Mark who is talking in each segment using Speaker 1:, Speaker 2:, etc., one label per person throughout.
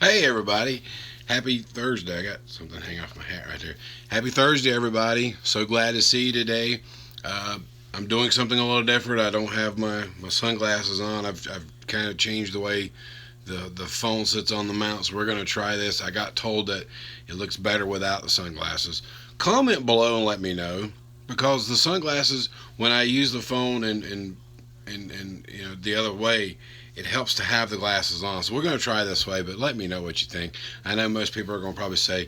Speaker 1: Hey everybody, happy Thursday. I got something hanging off my hat right there. Happy Thursday, everybody. So glad to see you today. Uh, I'm doing something a little different. I don't have my sunglasses on. I've kind of changed the way the phone sits on the mount, so we're going to try this. I got told that it looks better without the sunglasses. Comment below and let me know, because the sunglasses, when I use the phone and the other way, it helps to have the glasses on. So we're going to try this way, but let me know what you think. I know most people are going to probably say,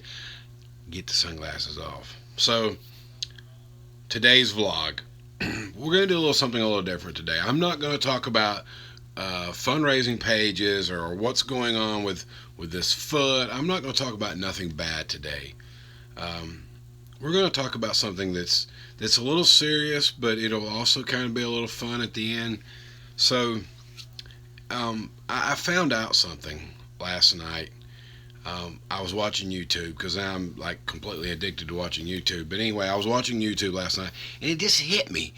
Speaker 1: get the sunglasses off. So today's vlog, we're going to do something a little different today. I'm not going to talk about fundraising pages or what's going on with this foot. I'm not going to talk about nothing bad today. Um, we're going to talk about something that's a little serious, but it'll also kind of be a little fun at the end. So I found out something last night. I was watching YouTube because I'm like completely addicted to watching YouTube. But anyway, I was watching YouTube last night and it just hit me.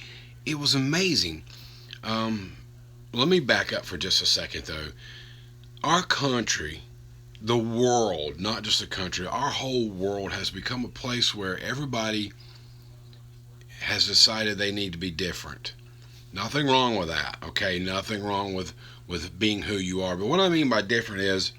Speaker 1: It was amazing. Um, Let me back up for just a second though. Our country, the world, not just the country, our whole world has become a place where everybody has decided they need to be different. Nothing wrong with that, okay? Nothing wrong with being who you are. But what I mean by different is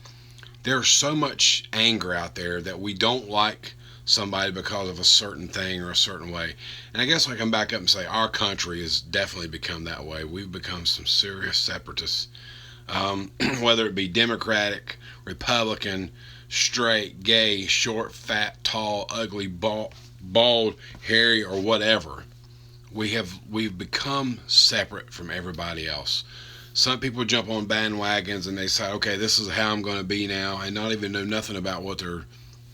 Speaker 1: there's so much anger out there that we don't like somebody because of a certain thing or a certain way. And I guess I can back up and say our country has definitely become that way. We've become some serious separatists, whether it be Democratic, Republican, straight, gay, short, fat, tall, ugly, bald, hairy, or whatever. We've become separate from everybody else. Some people jump on bandwagons and they say, okay, this is how I'm going to be now, and not even know nothing about what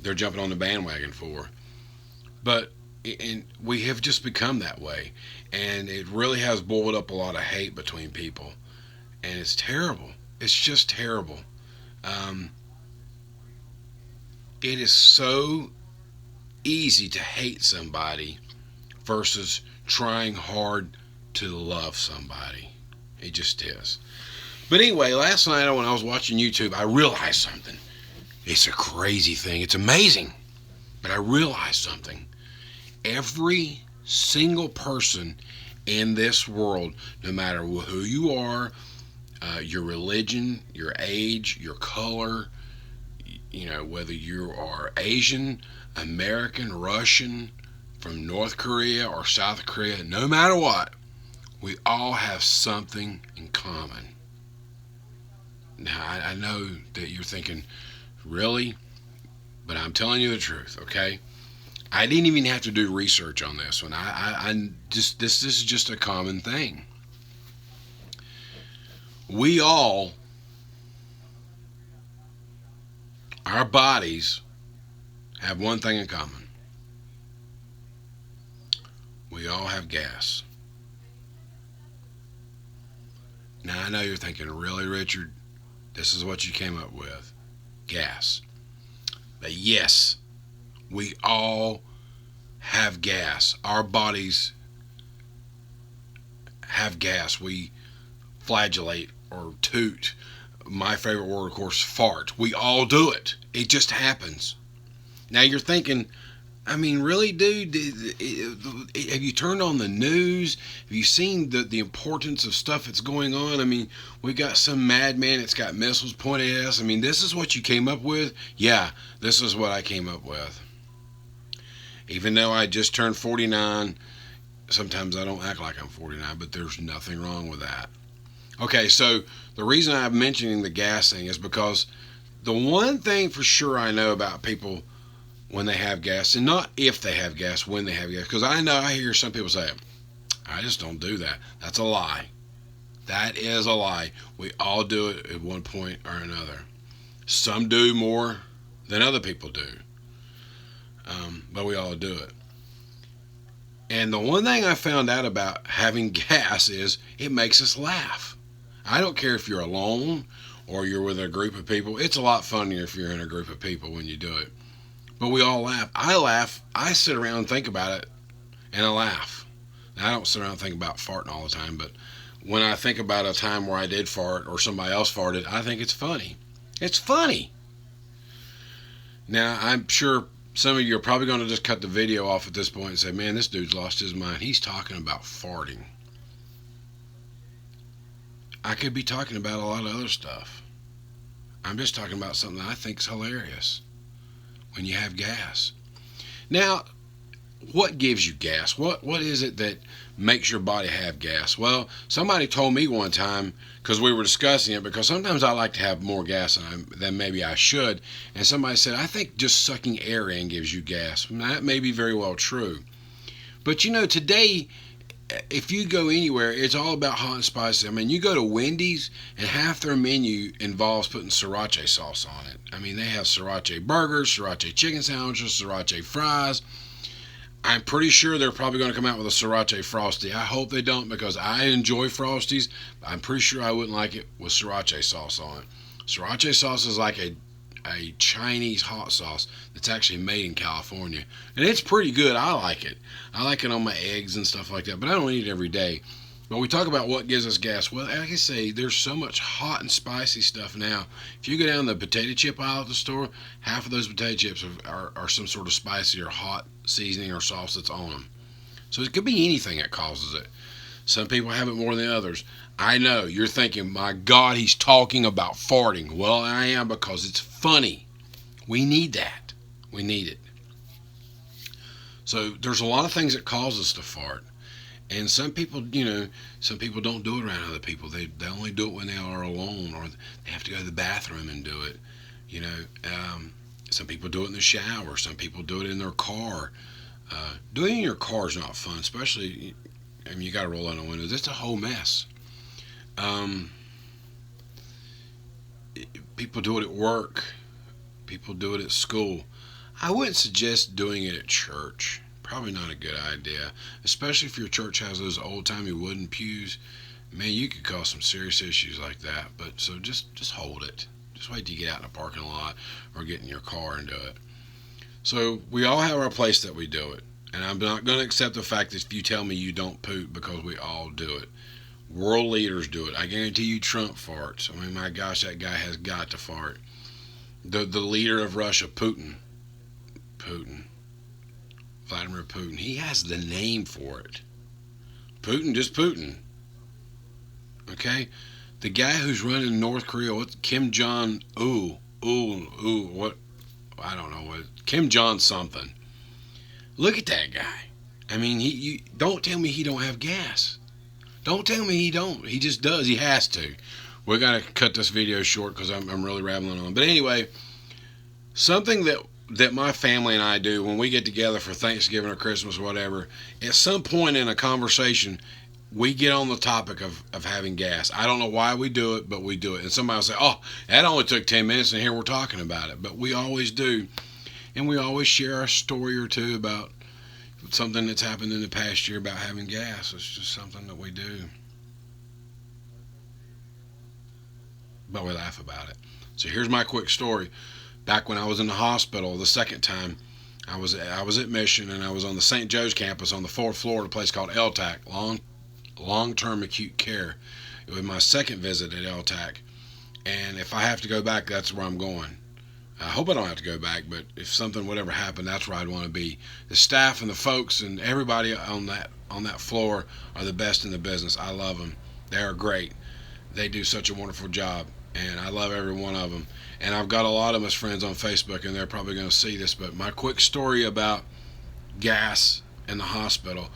Speaker 1: they're jumping on the bandwagon for. But and we have just become that way, and it really has boiled up a lot of hate between people, and it's terrible. It's just terrible. Um, it is so easy to hate somebody versus trying hard to love somebody. It just is. But anyway, last night when I was watching YouTube, I realized something. It's a crazy thing. It's amazing. But I realized something. Every single person in this world, no matter who you are, your religion, your age, your color, whether you are Asian, American, Russian, from North Korea or South Korea, no matter what, we all have something in common. Now, I know that you're thinking, really? But I'm telling you the truth, okay? I didn't even have to do research on this one. I just this is just a common thing. We all, our bodies, have one thing in common. We all have gas. Now I know you're thinking, really, Richard? This is what you came up with. Gas. But yes, we all have gas. Our bodies have gas. We flagellate or toot. My favorite word, of course, fart. We all do it. It just happens. Now you're thinking, I mean, really, dude? Have you turned on the news? Have you seen the importance of stuff that's going on? I mean, we got some madman that's got missiles pointed at us. I mean, this is what you came up with? Yeah, this is what I came up with. Even though I just turned 49, sometimes I don't act like I'm 49, but there's nothing wrong with that. Okay, so the reason I'm mentioning the gas thing is because the one thing for sure I know about people when they have gas, and not if they have gas, when they have gas, because I hear some people say, I just don't do that. That's a lie. That is a lie. We all do it at one point or another. Some do more than other people do, but we all do it. And the one thing I found out about having gas is it makes us laugh. I don't care if you're alone or you're with a group of people. It's a lot funnier if you're in a group of people when you do it. But we all laugh. I laugh. I sit around and think about it, and I laugh. Now, I don't sit around and think about farting all the time, but when I think about a time where I did fart or somebody else farted, I think it's funny. It's funny. Now, I'm sure some of you are probably going to just cut the video off at this point and say, man, this dude's lost his mind. He's talking about farting. I could be talking about a lot of other stuff. I'm just talking about something that I think is hilarious. When you have gas. Now, what gives you gas? What is it that makes your body have gas? Well, somebody told me one time, because we were discussing it, because sometimes I like to have more gas than maybe I should, and somebody said, I think just sucking air in gives you gas. And that may be very well true. But you know, today, if you go anywhere, it's all about hot and spicy. I mean, you go to Wendy's, and half their menu involves putting sriracha sauce on it. I mean, they have sriracha burgers, sriracha chicken sandwiches, sriracha fries. I'm pretty sure they're probably going to come out with a sriracha frosty. I hope they don't, because I enjoy frosties. But I'm pretty sure I wouldn't like it with sriracha sauce on it. Sriracha sauce is like a Chinese hot sauce that's actually made in California. And it's pretty good. I like it. I like it on my eggs and stuff like that, but I don't eat it every day. But we talk about what gives us gas. Well, like I say, there's so much hot and spicy stuff now. If you go down the potato chip aisle at the store, half of those potato chips are some sort of spicy or hot seasoning or sauce that's on them. So it could be anything that causes it. Some people have it more than others. I know, you're thinking, my God, he's talking about farting. Well, I am, because it's funny. We need that. We need it. So there's a lot of things that cause us to fart. And some people, some people don't do it around other people. They only do it when they are alone, or they have to go to the bathroom and do it. Some people do it in the shower. Some people do it in their car. Doing it in your car is not fun, especially, you got to roll down the windows. It's a whole mess. People do it at work. People do it at school. I wouldn't suggest doing it at church. Probably not a good idea, especially if your church has those old-timey wooden pews. Man, you could cause some serious issues like that. But so just hold it. Just wait till you get out in the parking lot or get in your car and do it. So we all have our place that we do it. And I'm not going to accept the fact that if you tell me you don't poop, because we all do it. World leaders do it. I guarantee you Trump farts. I mean, my gosh, that guy has got to fart. The leader of Russia, Putin. Vladimir Putin. He has the name for it. Putin, just Putin. Okay? The guy who's running North Korea, what's Kim Jong? What? I don't know what. Kim Jong something. Look at that guy. I mean, you don't tell me he don't have gas. Don't tell me he don't. He just does. He has to. We're going to cut this video short because I'm really rambling on. But anyway, something that my family and I do when we get together for Thanksgiving or Christmas or whatever, at some point in a conversation, we get on the topic of having gas. I don't know why we do it, but we do it. And somebody will say, oh, that only took 10 minutes, and here we're talking about it. But we always do. And we always share a story or two about something that's happened in the past year about having gas. It's just something that we do. But we laugh about it. So here's my quick story. Back when I was in the hospital the second time, I was at Mission, and I was on the St. Joe's campus on the 4th floor at a place called LTAC, long-term acute care. It was my second visit at LTAC, and if I have to go back, that's where I'm going. I hope I don't have to go back, but if something would ever happen, that's where I'd want to be. The staff and the folks and everybody on that floor are the best in the business. I love them. They are great. They do such a wonderful job, and I love every one of them. And I've got a lot of them as friends on Facebook, and they're probably going to see this. But my quick story about gas in the hospital.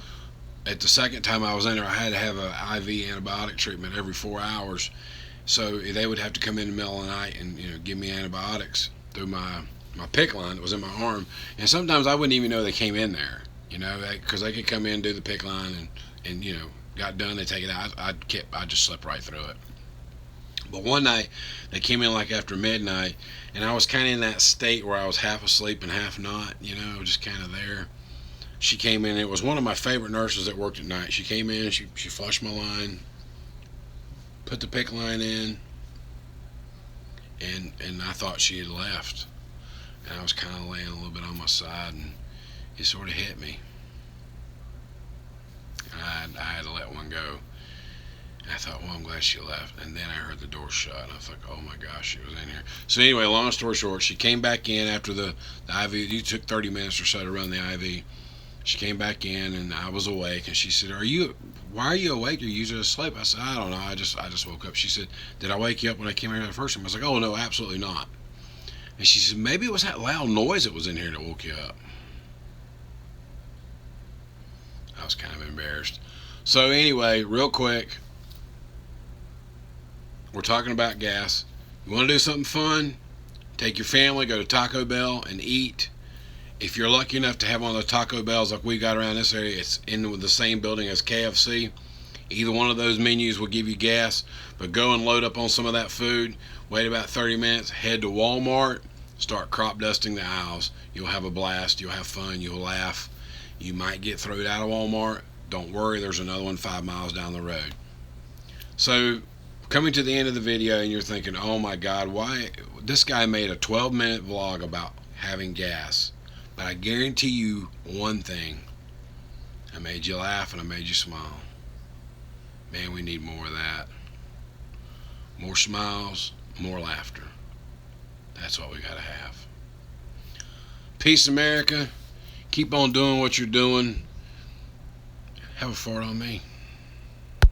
Speaker 1: At the second time I was in there, I had to have an IV antibiotic treatment every 4 hours. So they would have to come in the middle of the night and give me antibiotics through my PICC line that was in my arm. And sometimes I wouldn't even know they came in there, because they could come in, do the PICC line, and got done, they take it out. I just slept right through it. But one night, they came in like after midnight, and I was kind of in that state where I was half asleep and half not, just kind of there. She came in. It was one of my favorite nurses that worked at night. She came in, she flushed my line, put the PICC line in, and I thought she had left. And I was kind of laying a little bit on my side, and it sort of hit me. I had to let one go. I thought, well, I'm glad she left. And then I heard the door shut. And I was like, oh my gosh, she was in here. So anyway, long story short, she came back in after the IV. It took 30 minutes or so to run the IV. She came back in and I was awake. And she said, why are you awake? Are you usually asleep? I said, I don't know. I just woke up. She said, did I wake you up when I came here the first time? I was like, oh, no, absolutely not. And she said, maybe it was that loud noise that was in here that woke you up. I was kind of embarrassed. So anyway, real quick, we're talking about gas. You want to do something fun? Take your family, go to Taco Bell and eat. If you're lucky enough to have one of the Taco Bells like we got around this area, it's in the same building as KFC. Either one of those menus will give you gas, but go and load up on some of that food. Wait about 30 minutes, head to Walmart, start crop dusting the aisles. You'll have a blast, you'll have fun, you'll laugh. You might get thrown out of Walmart. Don't worry, there's another one 5 miles down the road. So, coming to the end of the video and you're thinking, oh my God, why? This guy made a 12-minute vlog about having gas. But I guarantee you one thing. I made you laugh and I made you smile. Man, we need more of that. More smiles, more laughter. That's what we gotta have. Peace, America. Keep on doing what you're doing. Have a fart on me.